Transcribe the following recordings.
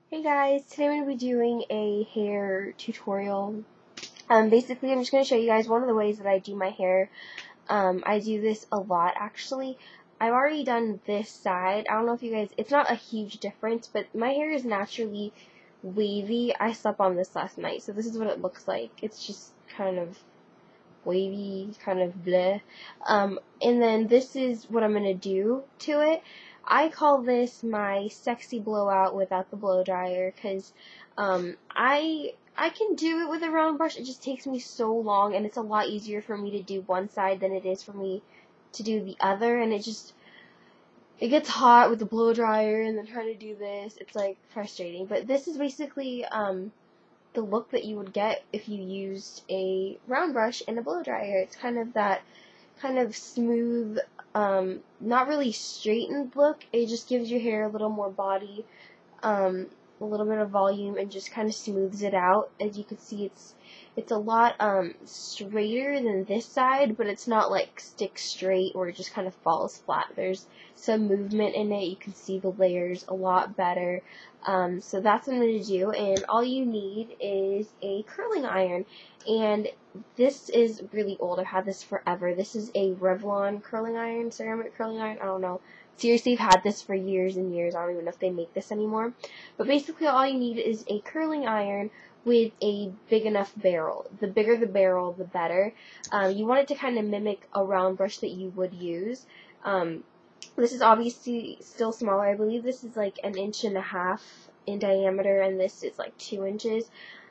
Hey guys, today I'm going to be doing a hair tutorial. Basically I'm just going to show you guys one of the ways that I do my hair. I do this a lot actually. I've already done this side. I don't know if you guys, it's not a huge difference, but my hair is naturally wavy. I slept on this last night, so this is what it looks like. It's just kind of wavy, kind of bleh. And then this is what I'm going to do to it. I call this my sexy blowout without the blow dryer because I can do it with a round brush. It just takes me so long, and it's a lot easier for me to do one side than it is for me to do the other, and it gets hot with the blow dryer and then trying to do this. It's like frustrating. But this is basically the look that you would get if you used a round brush and a blow dryer. It's kind of that kind of smooth, not really straightened look. It just gives your hair a little more body, a little bit of volume, and just kind of smooths it out. As you can see, it's a lot straighter than this side, but it's not like stick straight where it just kind of falls flat. There's some movement in it. You can see the layers a lot better. So that's what I'm going to do, and all you need is a curling iron. And this is really old. I've had this forever. This is a Revlon curling iron, ceramic curling iron. I don't know. Seriously, I've had this for years and years. I don't even know if they make this anymore. But basically all you need is a curling iron with a big enough barrel. The bigger the barrel, the better. You want it to kind of mimic a round brush that you would use. This is obviously still smaller. I believe this is like 1.5 inches in diameter, and this is like 2 inches.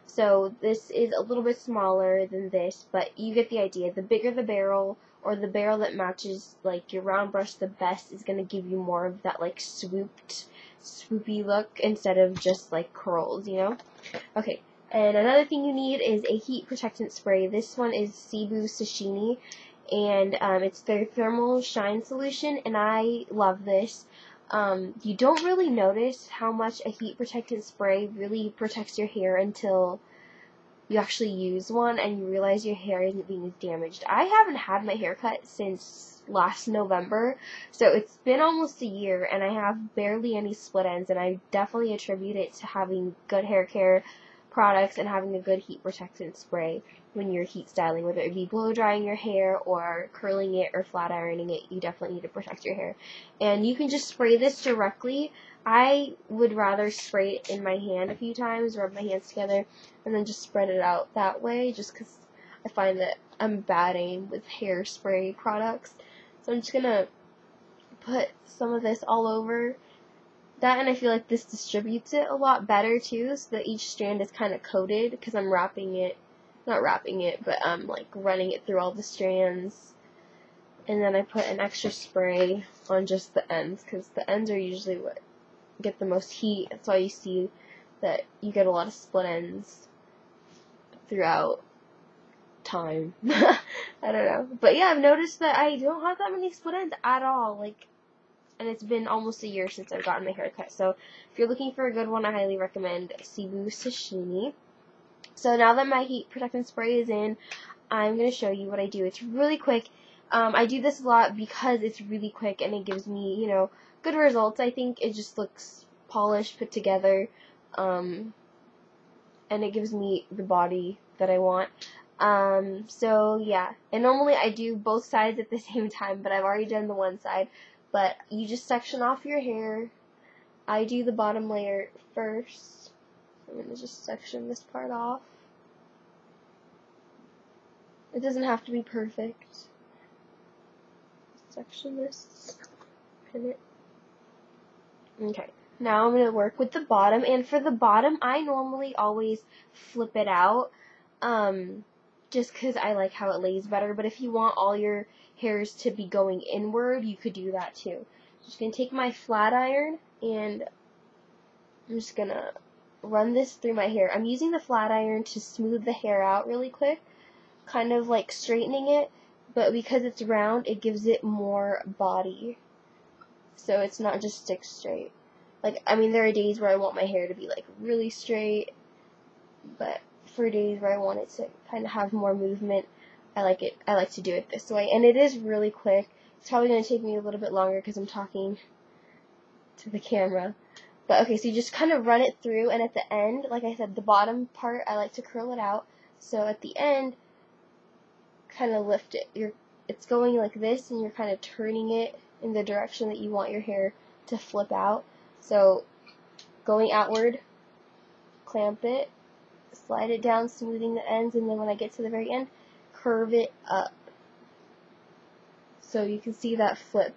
So this is a little bit smaller than this, but you get the idea. The bigger the barrel, or the barrel that matches like your round brush the best, is going to give you more of that like swoopy look instead of just like curls, you know? Okay, and another thing you need is a heat protectant spray. This one is Cebu Sashimi, and it's their thermal shine solution, and I love this. You don't really notice how much a heat protectant spray really protects your hair until you actually use one and you realize your hair isn't being damaged. I haven't had my hair cut since last November, so it's been almost a year, and I have barely any split ends, and I definitely attribute it to having good hair care products and having a good heat protectant spray when you're heat styling, whether it be blow drying your hair or curling it or flat ironing it. You definitely need to protect your hair. And you can just spray this directly. I would rather spray it in my hand a few times, rub my hands together, and then just spread it out that way, just because I find that I'm bad aim with hairspray products. So I'm just going to put some of this all over that, and I feel like this distributes it a lot better too, so that each strand is kind of coated, because I'm not wrapping it, but I'm like running it through all the strands. And then I put an extra spray on just the ends, because the ends are usually what get the most heat. That's why you see that you get a lot of split ends throughout time. I don't know. But yeah, I've noticed that I don't have that many split ends at all. And it's been almost a year since I've gotten my hair cut. So if you're looking for a good one, I highly recommend Cebu Sashimi. So now that my heat protectant spray is in, I'm going to show you what I do. It's really quick. I do this a lot because it's really quick and it gives me, you know, good results. I think it just looks polished, put together, and it gives me the body that I want. So yeah, and normally I do both sides at the same time, but I've already done the one side. But you just section off your hair. I do the bottom layer first. I'm going to just section this part off. It doesn't have to be perfect. Section this, pin it. Okay, now I'm going to work with the bottom, and for the bottom, I normally always flip it out, just because I like how it lays better, but if you want all your hairs to be going inward, you could do that too. I'm just going to take my flat iron, and I'm just going to run this through my hair. I'm using the flat iron to smooth the hair out really quick, kind of like straightening it, but because it's round, it gives it more body, so it's not just stick straight. Like, I mean, there are days where I want my hair to be like really straight, but for days where I want it to kind of have more movement, I like to do it this way, and it is really quick. It's probably going to take me a little bit longer because I'm talking to the camera, But okay, so you just kind of run it through, and at the end, like I said, the bottom part, I like to curl it out. So at the end, kind of lift it. It's going like this, and you're kind of turning it in the direction that you want your hair to flip out. So going outward, clamp it, slide it down, smoothing the ends, and then when I get to the very end, curve it up. So you can see that flip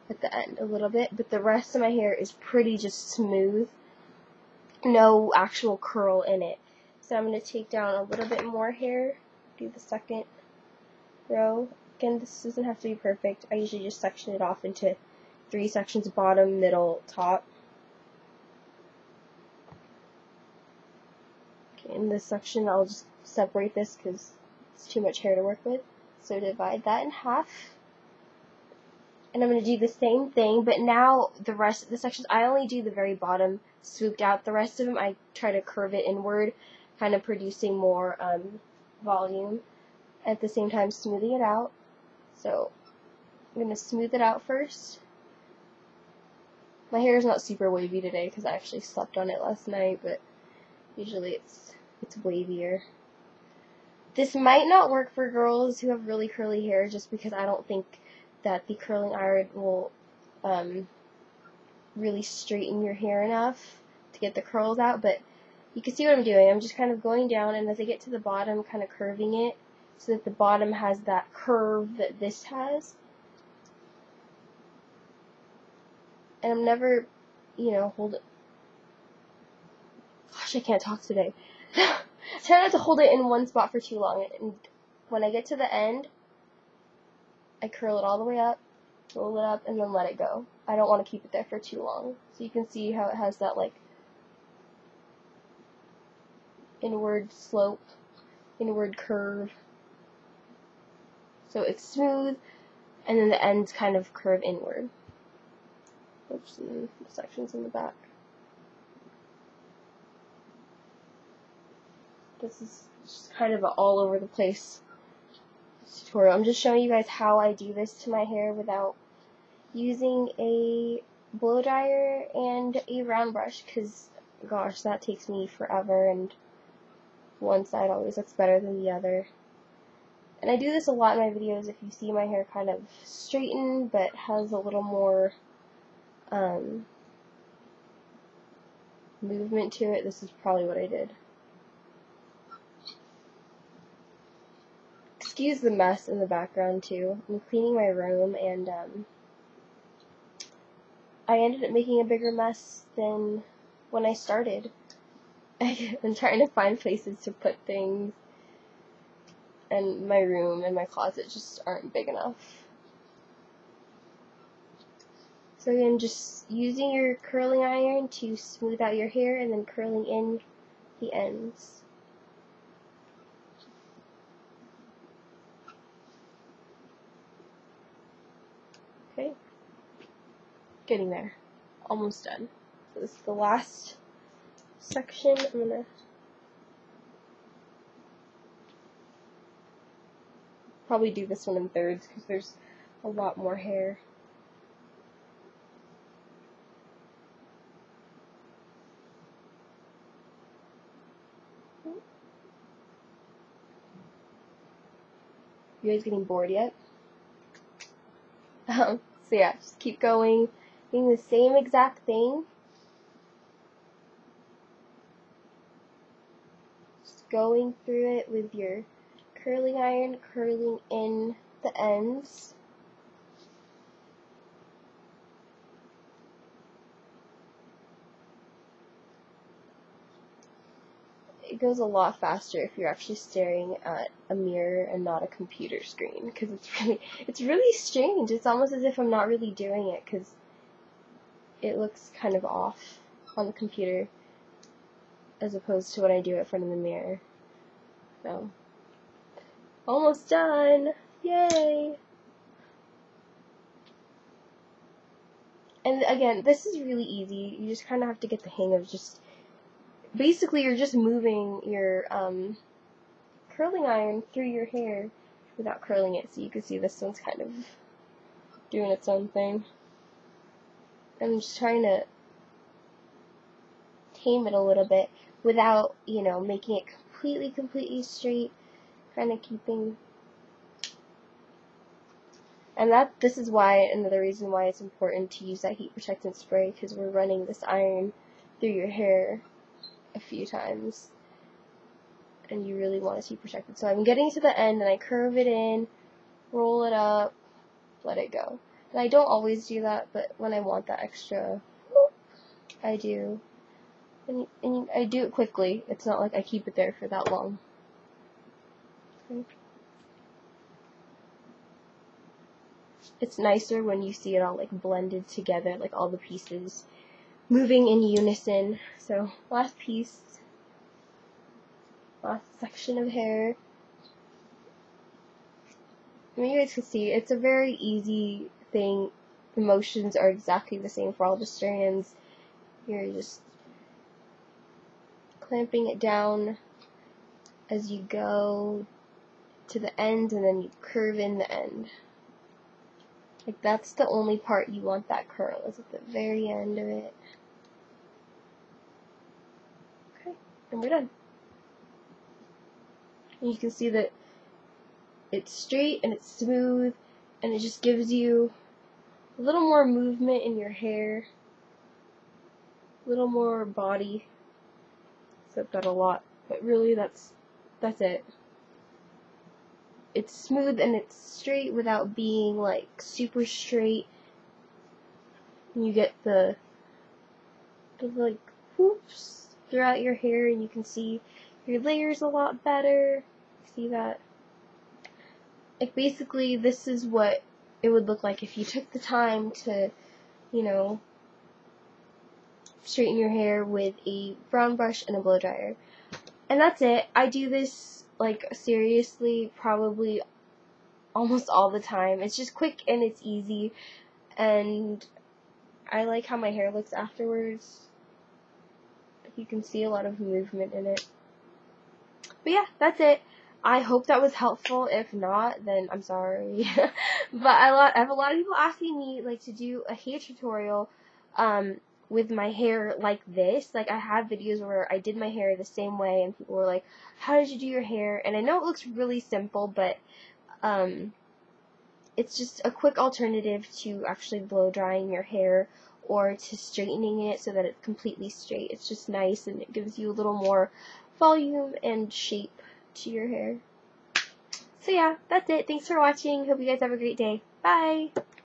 at the end a little bit, but the rest of my hair is pretty just smooth. No actual curl in it. So I'm going to take down a little bit more hair, do the second row. Again, this doesn't have to be perfect. I usually just section it off into 3 sections, bottom, middle, top. Okay, in this section I'll just separate this because it's too much hair to work with. So divide that in half. And I'm going to do the same thing, but now the rest of the sections, I only do the very bottom swooped out. The rest of them I try to curve it inward, kind of producing more volume, at the same time smoothing it out. So I'm going to smooth it out first. My hair is not super wavy today because I actually slept on it last night, but usually it's wavier. This might not work for girls who have really curly hair, just because I don't think that the curling iron will really straighten your hair enough to get the curls out, but you can see what I'm doing. I'm just kind of going down, and as I get to the bottom, kind of curving it so that the bottom has that curve that this has. And I'm never, hold it. Gosh, I can't talk today. Try not to hold it in one spot for too long, and when I get to the end, I curl it all the way up, roll it up, and then let it go. I don't want to keep it there for too long. So you can see how it has that like inward slope, inward curve. So it's smooth, and then the ends kind of curve inward. Oops, and then the sections in the back. This is just kind of an all over the place tutorial. I'm just showing you guys how I do this to my hair without using a blow dryer and a round brush, because gosh, that takes me forever, and one side always looks better than the other. And I do this a lot in my videos. If you see my hair kind of straightened but has a little more movement to it, this is probably what I did. Excuse the mess in the background too. I'm cleaning my room, and I ended up making a bigger mess than when I started. I'm trying to find places to put things, and my room and my closet just aren't big enough. So again, just using your curling iron to smooth out your hair, and then curling in the ends. Okay, getting there, almost done. So this is the last section. I'm gonna probably do this one in thirds because there's a lot more hair. You guys getting bored yet? So yeah, just keep going, doing the same exact thing. Just going through it with your curling iron, curling in the ends. It goes a lot faster if you're actually staring at a mirror and not a computer screen, because it's really strange. It's almost as if I'm not really doing it, because it looks kind of off on the computer as opposed to when I do it in front of the mirror. So, almost done! Yay! And again, this is really easy. You just kind of have to get the hang of just, basically you're just moving your curling iron through your hair without curling it. So you can see this one's kind of doing its own thing. I'm just trying to tame it a little bit without, you know, making it completely straight, kind of keeping. And this is why, another reason why it's important to use that heat protectant spray, because we're running this iron through your hair a few times, and you really want it to be protected. So I'm getting to the end, and I curve it in, roll it up, let it go. And I don't always do that, but when I want that extra, I do. And I do it quickly. It's not like I keep it there for that long. Okay. It's nicer when you see it all like blended together, like all the pieces moving in unison. So last piece, last section of hair. I mean, you guys can see it's a very easy thing. The motions are exactly the same for all the strands. You're just clamping it down as you go to the end, and then you curve in the end. Like, that's the only part you want that curl, is at the very end of it. Okay, and we're done. And you can see that it's straight and it's smooth, and it just gives you a little more movement in your hair, a little more body. Said that a lot, but really that's it. It's smooth and it's straight without being like super straight. You get the like whoops throughout your hair, and you can see your layers a lot better. See that? Like, basically this is what it would look like if you took the time to, you know, straighten your hair with a brown brush and a blow dryer. And that's it. I do this, like, seriously, probably almost all the time. It's just quick and it's easy, and I like how my hair looks afterwards. You can see a lot of movement in it. But yeah, that's it. I hope that was helpful. If not, then I'm sorry. But I have a lot of people asking me, like, to do a hair tutorial with my hair like this. Like, I have videos where I did my hair the same way, and people were like, how did you do your hair? And I know it looks really simple, but it's just a quick alternative to actually blow drying your hair or to straightening it so that it's completely straight. It's just nice, and it gives you a little more volume and shape to your hair. So yeah, that's it. Thanks for watching. Hope you guys have a great day. Bye!